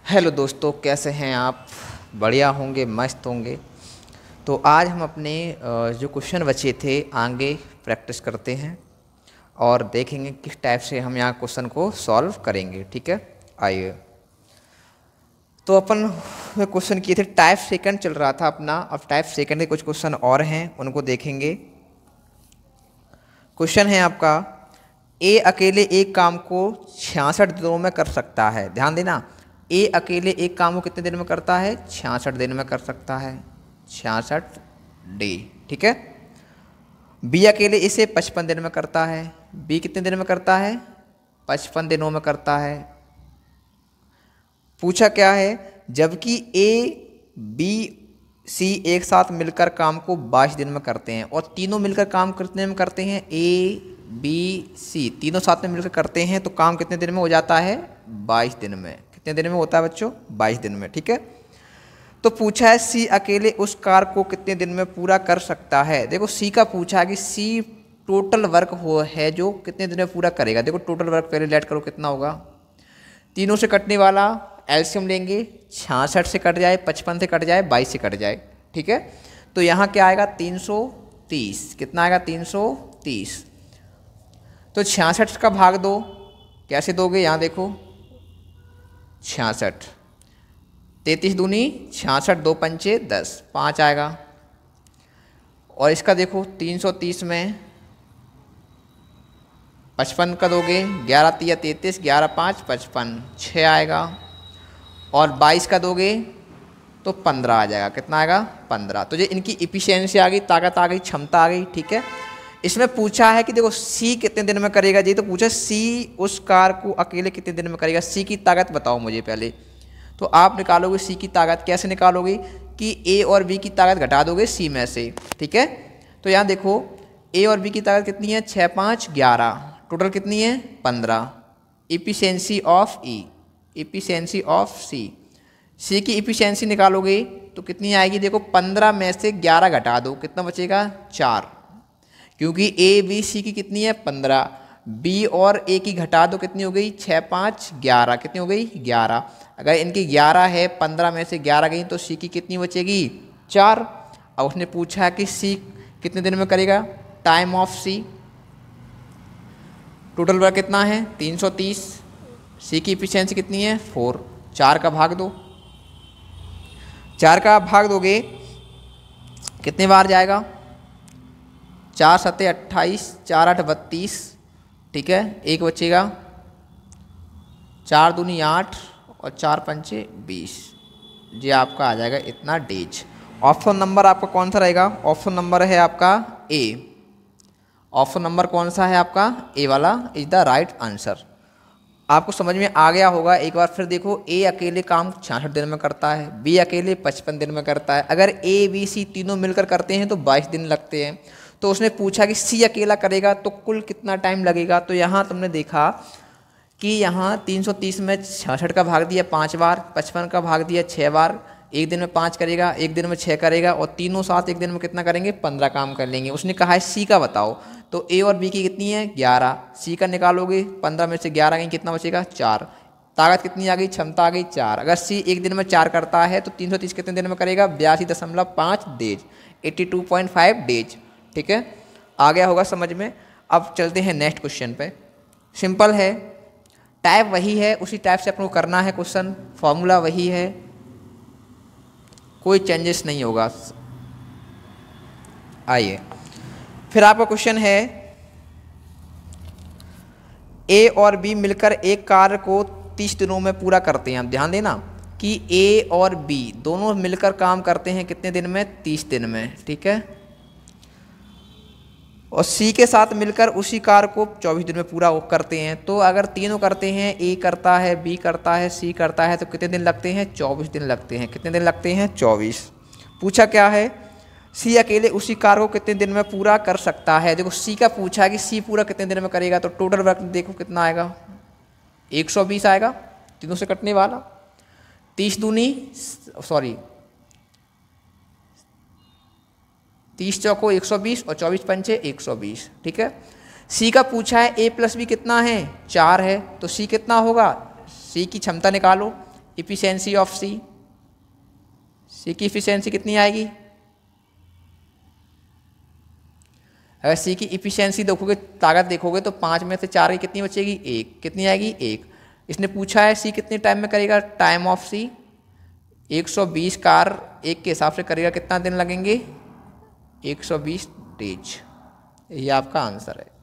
Hello दोस्तों, कैसे हैं आप? बढ़िया होंगे, मस्त होंगे। तो आज हम अपने जो क्वेश्चन बचे थे आगे प्रैक्टिस करते हैं और देखेंगे किस टाइप से हम यहाँ क्वेश्चन को सॉल्व करेंगे। ठीक है, आइए। तो अपन क्वेश्चन किए थे, टाइप सेकंड चल रहा था अपना। अब टाइप सेकंड के कुछ क्वेश्चन और हैं, उनको देखेंगे। क्वेश्चन है आपका, ए अकेले एक काम को 66 दिनों में कर सकता है। ध्यान देना, ए अकेले एक काम को कितने दिन में करता है? 66 दिन में कर सकता है, 66 डे। ठीक है। बी अकेले इसे 55 दिन में करता है। बी कितने दिन में करता है? 55 दिनों में करता है। पूछा क्या है? जबकि ए बी सी एक साथ मिलकर काम को 22 दिन में करते हैं। और तीनों मिलकर काम कितने में करते हैं? ए बी सी तीनों साथ में मिलकर करते हैं, तो काम कितने दिन में हो जाता है? 22 दिन में। कितने दिन में होता है बच्चों? 22 दिन में। ठीक है। तो पूछा है सी अकेले उस कार्य को कितने दिन में पूरा कर सकता है। देखो, सी का पूछा है कि सी टोटल वर्क हो है जो कितने दिन में पूरा करेगा। देखो, टोटल वर्क पहले लेट करो, कितना होगा? तीनों से कटने वाला एलसीएम लेंगे, 66 से कट जाए, 55 से कट जाए, 22 से कट जाए। ठीक है। तो यहाँ क्या आएगा? 330। कितना आएगा? 330। तो 66 का भाग दो। कैसे दोगे? यहाँ देखो, 66, 33 दूनी 66, 2 पंचे 10, 5 आएगा। और इसका देखो, 330 में 55 का दोगे, 11 तिया 33, 11 5 55, 6 आएगा। और 22 का दोगे तो 15 आ जाएगा। कितना आएगा? 15। तो ये इनकी इफिशियंसी आ गई, ताकत आ गई, क्षमता आ गई। ठीक है। इसमें पूछा है कि देखो सी कितने दिन में करेगा जी। तो पूछा सी उस कार को अकेले कितने दिन में करेगा। सी की ताकत बताओ मुझे पहले। तो आप निकालोगे सी की ताकत। कैसे निकालोगे? कि ए और बी की ताकत घटा दोगे सी में से। ठीक है। तो यहाँ देखो, ए और बी की ताकत कितनी है? 6 5 11, टोटल कितनी है? 15। Efficiency of E, efficiency of C. C की इफिशियंसी निकालोगे तो कितनी आएगी? देखो, 15 में से 11 घटा दो, कितना बचेगा? 4। क्योंकि ए बी सी की कितनी है? 15। बी और ए की घटा दो, कितनी हो गई? 6 5 11, कितनी हो गई? 11। अगर इनकी 11 है, 15 में से 11 गई, तो सी की कितनी बचेगी? 4। अब उसने पूछा है कि सी कितने दिन में करेगा। Time of C, total work कितना है? 330। सी की इफिशियंसी कितनी है? 4। 4 का भाग दो। 4 का भाग दोगे कितने बार जाएगा? 4 7 28, 4 8 32। ठीक है। एक बचेगा, 4 दूनी 8 और 4 पंचे 20। ये आपका आ जाएगा इतना डेज। ऑप्शन नंबर आपका कौन सा रहेगा? ऑप्शन नंबर है आपका ए। ऑप्शन नंबर कौन सा है आपका? ए वाला इज द राइट आंसर। आपको समझ में आ गया होगा। एक बार फिर देखो, ए अकेले काम 66 दिन में करता है, बी अकेले 55 दिन में करता है। अगर ए बी सी तीनों मिलकर करते हैं तो 22 दिन लगते हैं। तो उसने पूछा कि सी अकेला करेगा तो कुल कितना टाइम लगेगा। तो यहाँ तुमने देखा कि यहाँ 330 में 66 का भाग दिया 5 बार, 55 का भाग दिया 6 बार। एक दिन में 5 करेगा, एक दिन में 6 करेगा, और तीनों साथ एक दिन में कितना करेंगे? 15 काम कर लेंगे। उसने कहा है सी का बताओ। तो ए और बी की कितनी है? 11। सी का निकालोगे, 15 में से 11 गई, कितना बचेगा? 4। ताकत कितनी आ गई? क्षमता आ गई 4। अगर सी एक दिन में 4 करता है तो 330 कितने दिन में करेगा? 82.5 डेज, 82.5 डेज। ठीक है। आ गया होगा समझ में। अब चलते हैं नेक्स्ट क्वेश्चन पे। सिंपल है, टाइप वही है, उसी टाइप से अपने को करना है क्वेश्चन। फॉर्मूला वही है, कोई चेंजेस नहीं होगा। आइए, फिर आपका क्वेश्चन है, ए और बी मिलकर एक कार्य को 30 दिनों में पूरा करते हैं। आप ध्यान देना कि ए और बी दोनों मिलकर काम करते हैं कितने दिन में? 30 दिन में। ठीक है। और सी के साथ मिलकर उसी कार्य को 24 दिन में पूरा करते हैं। तो अगर तीनों करते हैं, ए करता है, बी करता है, सी करता है, तो कितने दिन लगते हैं? 24 दिन लगते हैं। कितने दिन लगते हैं? 24। पूछा क्या है? सी अकेले उसी कार्य को कितने दिन में पूरा कर सकता है। देखो, सी का पूछा है कि सी पूरा कितने दिन में करेगा। तो टोटल वर्क देखो कितना आएगा? 120 आएगा, तीनों से कटने वाला। 30 दूनी 30 चौको 120 और 24 पंचे 120। ठीक है। सी का पूछा है ए प्लस बी कितना है? 4 है। तो सी कितना होगा? सी की क्षमता निकालो। इफिशियंसी ऑफ सी, सी की इफिशियंसी कितनी आएगी? अगर सी की इफिशियंसी देखोगे, ताकत देखोगे तो 5 में से 4 की कितनी बचेगी? 1। कितनी आएगी? 1। इसने पूछा है सी कितने टाइम में करेगा? टाइम ऑफ सी 120 कार 1 के हिसाब से करेगा, कितना दिन लगेंगे? 120 डेज। ये आपका आंसर है।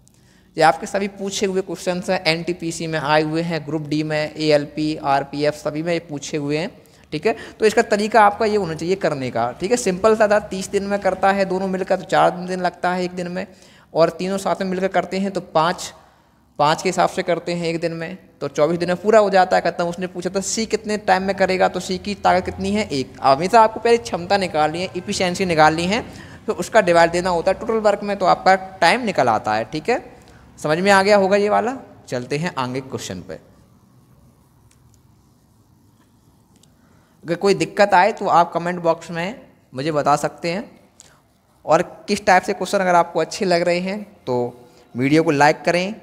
ये आपके सभी पूछे हुए क्वेश्चंस हैं, एनटीपीसी में आए हुए हैं, ग्रुप डी में, एएलपी, आरपीएफ सभी में ये पूछे हुए हैं। ठीक है, तो इसका तरीका आपका ये होना चाहिए करने का। ठीक है, सिंपल सा था, 30 दिन में करता है दोनों मिलकर तो 4 दिन लगता है एक दिन में, और तीनों साथ में मिलकर करते हैं तो 5 के हिसाब से करते हैं एक दिन में, तो 24 दिन में पूरा हो जाता है खत्म। उसने पूछा था सी कितने टाइम में करेगा, तो सी की ताकत कितनी है? 1। हमेशा आपको पहले क्षमता निकालनी है, इफिशियंसी निकालनी है, तो उसका डिवाइड देना होता है टोटल वर्क में, तो आपका टाइम निकल आता है। ठीक है, समझ में आ गया होगा ये वाला। चलते हैं आगे क्वेश्चन पे। अगर कोई दिक्कत आए तो आप कमेंट बॉक्स में मुझे बता सकते हैं, और किस टाइप से क्वेश्चन अगर आपको अच्छे लग रहे हैं तो वीडियो को लाइक करें,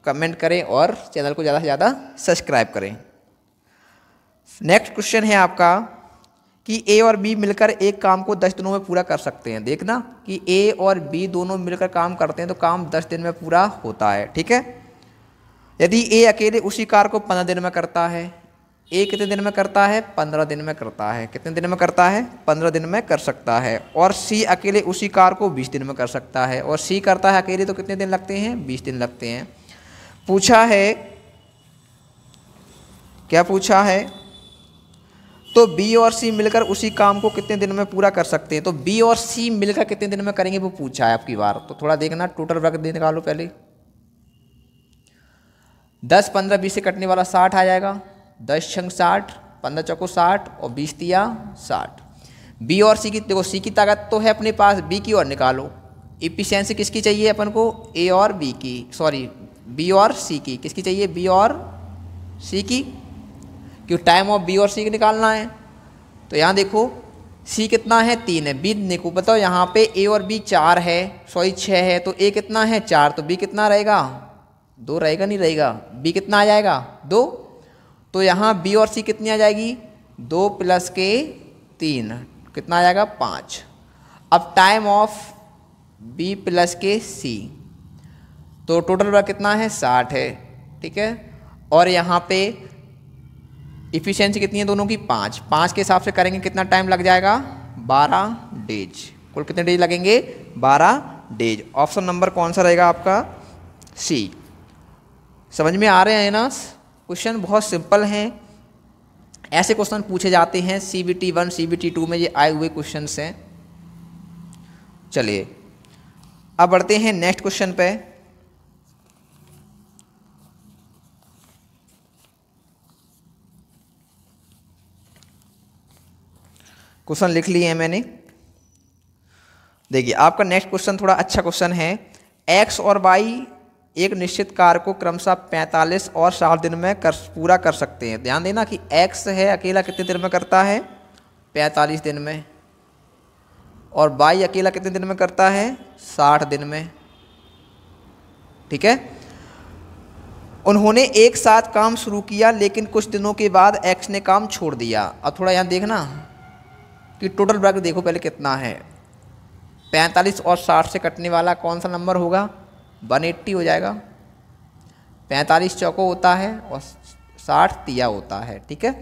कमेंट करें और चैनल को ज़्यादा से ज़्यादा सब्सक्राइब करें। नेक्स्ट क्वेश्चन है आपका कि ए और बी मिलकर एक काम को 10 दिनों में पूरा कर सकते हैं। देखना कि ए और बी दोनों मिलकर काम करते हैं तो काम 10 दिन में पूरा होता है। ठीक है, यदि ए अकेले उसी कार्य को 15 दिन में करता है, ए कितने दिन में करता है? 15 दिन में करता है। कितने दिन में करता है? 15 दिन में कर सकता है। और सी अकेले उसी कार्य को 20 दिन में कर सकता है, और सी करता है अकेले तो कितने दिन लगते हैं? 20 दिन लगते हैं। पूछा है, क्या पूछा है? तो बी और सी मिलकर उसी काम को कितने दिन में पूरा कर सकते हैं? तो बी और सी मिलकर कितने दिन में करेंगे वो पूछा है आपकी बार। तो थोड़ा देखना, टोटल वर्क दिन निकालो पहले। 10, 15, 20 से कटने वाला 60 आ जाएगा। 10 छंग 60, 15 चौको 60 और 20 तिया 60। बी और सी की देखो, सी की ताकत तो है अपने पास, बी की और निकालो। इफिशियंसी किसकी चाहिए अपन को? ए और बी की, सॉरी बी और सी की। किसकी चाहिए? बी और सी की, क्यों टाइम ऑफ बी और सी की निकालना है। तो यहाँ देखो सी कितना है? 3 है। बी देखो बताओ, यहाँ पे ए और बी 4 है, सॉरी 6 है, तो ए कितना है? 4, तो बी कितना रहेगा? 2 रहेगा, नहीं रहेगा? बी कितना आ जाएगा? 2। तो यहाँ बी और सी कितनी आ जाएगी? 2 + के 3 कितना आ जाएगा? 5। अब टाइम ऑफ बी + के सी, तो टोटल वर्क कितना है? 60 है। ठीक है, और यहाँ पे इफिशियंसी कितनी है दोनों की? 5। 5 के हिसाब से करेंगे कितना टाइम लग जाएगा? 12 डेज। कुल कितने डेज लगेंगे? 12 डेज। ऑप्शन नंबर कौन सा रहेगा आपका? सी। समझ में आ रहे हैं ना? क्वेश्चन बहुत सिंपल हैं, ऐसे क्वेश्चन पूछे जाते हैं CBT 1 CBT 2 में, ये आए हुए क्वेश्चन हैं। चलिए अब बढ़ते हैं नेक्स्ट क्वेश्चन पे। क्वेश्चन लिख लिए हैं मैंने। देखिए आपका नेक्स्ट क्वेश्चन थोड़ा अच्छा क्वेश्चन है। एक्स और वाई एक निश्चित कार्य को क्रमशः 45 और 60 दिन में पूरा कर सकते हैं। ध्यान देना कि एक्स है अकेला कितने दिन में करता है? 45 दिन में। और वाई अकेला कितने दिन में करता है? 60 दिन में। ठीक है, उन्होंने एक साथ काम शुरू किया, लेकिन कुछ दिनों के बाद एक्स ने काम छोड़ दिया। अब थोड़ा यहाँ देखना कि टोटल वर्क देखो पहले कितना है। 45 और 60 से कटने वाला कौन सा नंबर होगा? 180 हो जाएगा। 45 चौको होता है और 60 तिया होता है। ठीक है,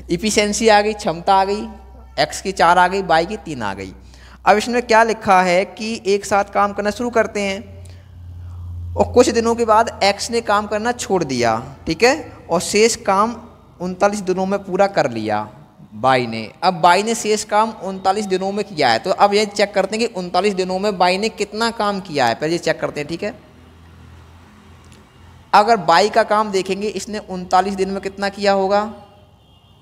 इफिशियंसी आ गई, क्षमता आ गई, एक्स की 4 आ गई, वाई की 3 आ गई। अब इसमें क्या लिखा है कि एक साथ काम करना शुरू करते हैं और कुछ दिनों के बाद एक्स ने काम करना छोड़ दिया। ठीक है, और शेष काम 39 दिनों में पूरा कर लिया बाई ने। अब बाई ने शेष काम 39 दिनों में किया है, तो अब ये चेक करते हैं कि 39 दिनों में बाई ने कितना काम किया है, पहले ये चेक करते हैं। ठीक है, अगर बाई का काम देखेंगे, इसने 39 दिन में कितना किया होगा?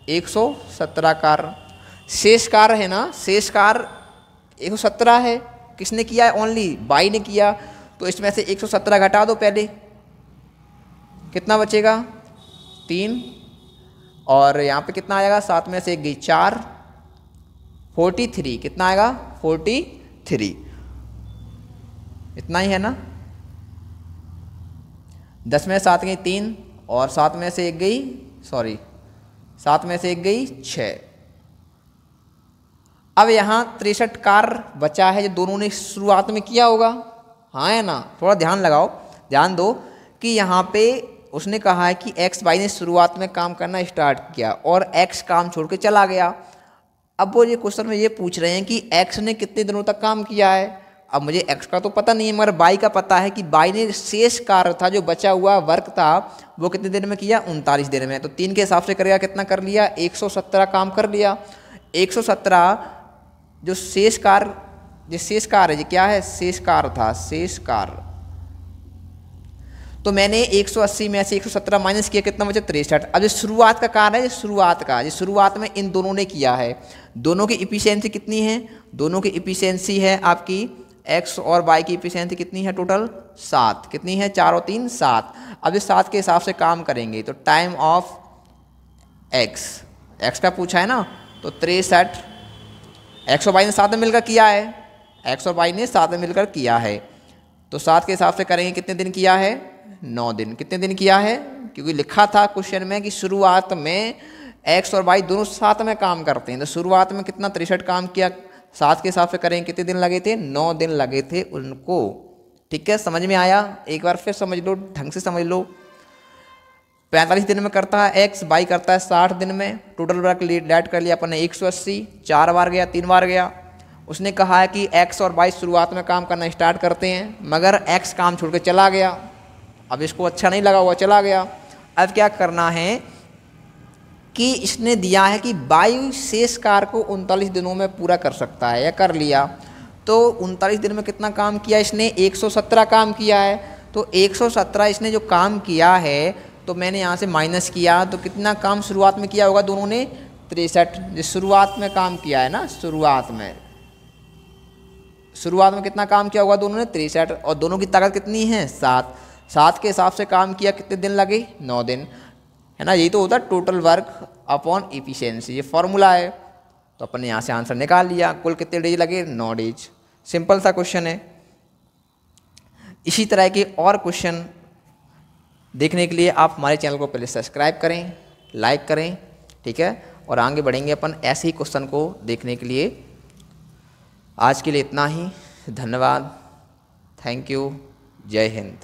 117 कार्य। शेष कार्य है ना, शेष कार्य 117 है, किसने किया है? ओनली बाई ने किया। तो इसमें से 117 घटा दो पहले, कितना बचेगा? 3। और यहाँ पे कितना आएगा? 7 में से 1 गई 4, 43। कितना आएगा? 43। इतना ही है ना। 10 में 7 गई 3 और 7 में से 1 गई, सॉरी 7 में से 1 गई 6। अब यहाँ 63 कार्य बचा है जो दोनों ने शुरुआत में किया होगा, हाँ है ना। थोड़ा ध्यान लगाओ, ध्यान दो कि यहाँ पे उसने कहा है कि एक्स वाई ने शुरुआत में काम करना स्टार्ट किया और एक्स काम छोड़ के चला गया। अब वो ये क्वेश्चन में ये पूछ रहे हैं कि एक्स ने कितने दिनों तक काम किया है। अब मुझे एक्स का तो पता नहीं है, मगर वाई का पता है कि वाई ने शेष कार्य था जो बचा हुआ वर्क था वो कितने दिन में किया, 39 दिन में। तो 3 के हिसाब से करेगा कितना कर लिया, 117 काम कर लिया। 117 जो शेष कार्य ये क्या है, शेष कार्य था, शेष कार्य। तो मैंने 180 में से 117 माइनस किया, कितना बचे 63। अब ये शुरुआत का कार्य है, ये शुरुआत में इन दोनों ने किया है। दोनों की इफिशियंसी कितनी है, दोनों की इफिशियंसी है आपकी एक्स और वाई की इफिशियंसी कितनी है, टोटल 7। कितनी है, 4 और 3 7। अब इस 7 के हिसाब से काम करेंगे तो टाइम ऑफ एक्स का पूछा है ना, तो 63 एक्स और वाई ने 7 में मिलकर किया है, एक्स और वाई ने 7 में मिलकर किया है। तो 7 के हिसाब से करेंगे कितने दिन किया है, 9 दिन। कितने दिन किया है, क्योंकि लिखा था क्वेश्चन में कि शुरुआत में एक्स और वाई दोनों साथ में काम करते हैं। तो शुरुआत में कितना 63 काम किया, 7 के हिसाब से करेंगे कितने दिन लगे थे, 9 दिन लगे थे उनको। ठीक है, समझ में आया, एक बार फिर समझ लो, ढंग से समझ लो। 45 दिन में करता है एक्स, वाई करता है 60 दिन में। टोटल वर्क लेट कर लिया अपन ने 180, 4 बार गया 3 बार गया। उसने कहा है कि एक्स और वाई शुरुआत में काम करना स्टार्ट करते हैं, मगर एक्स काम छोड़ के चला गया। अब इसको अच्छा नहीं लगा, हुआ चला गया। अब क्या करना है कि इसने दिया है कि वाई शेष कार्य को 39 दिनों में पूरा कर सकता है, या कर लिया। तो 39 दिन में कितना काम किया इसने, 117 काम किया है। तो 117 इसने जो काम किया है, तो मैंने यहाँ से माइनस किया, तो कितना काम शुरुआत में किया होगा दोनों ने, 63। जो शुरुआत में काम किया है ना, शुरुआत में कितना काम किया होगा दोनों ने, 63। और दोनों की ताकत कितनी है, 7। 7 के हिसाब से काम किया, कितने दिन लगे, 9 दिन, है ना। यही तो होता है टोटल वर्क अपॉन इफिशियंसी, ये फॉर्मूला है। तो अपन ने यहाँ से आंसर निकाल लिया, कुल कितने डेज लगे, 9 डेज। सिंपल सा क्वेश्चन है। इसी तरह के और क्वेश्चन देखने के लिए आप हमारे चैनल को पहले सब्सक्राइब करें, लाइक करें, ठीक है। और आगे बढ़ेंगे अपन ऐसे ही क्वेश्चन को देखने के लिए। आज के लिए इतना ही, धन्यवाद, थैंक यू, जय हिंद।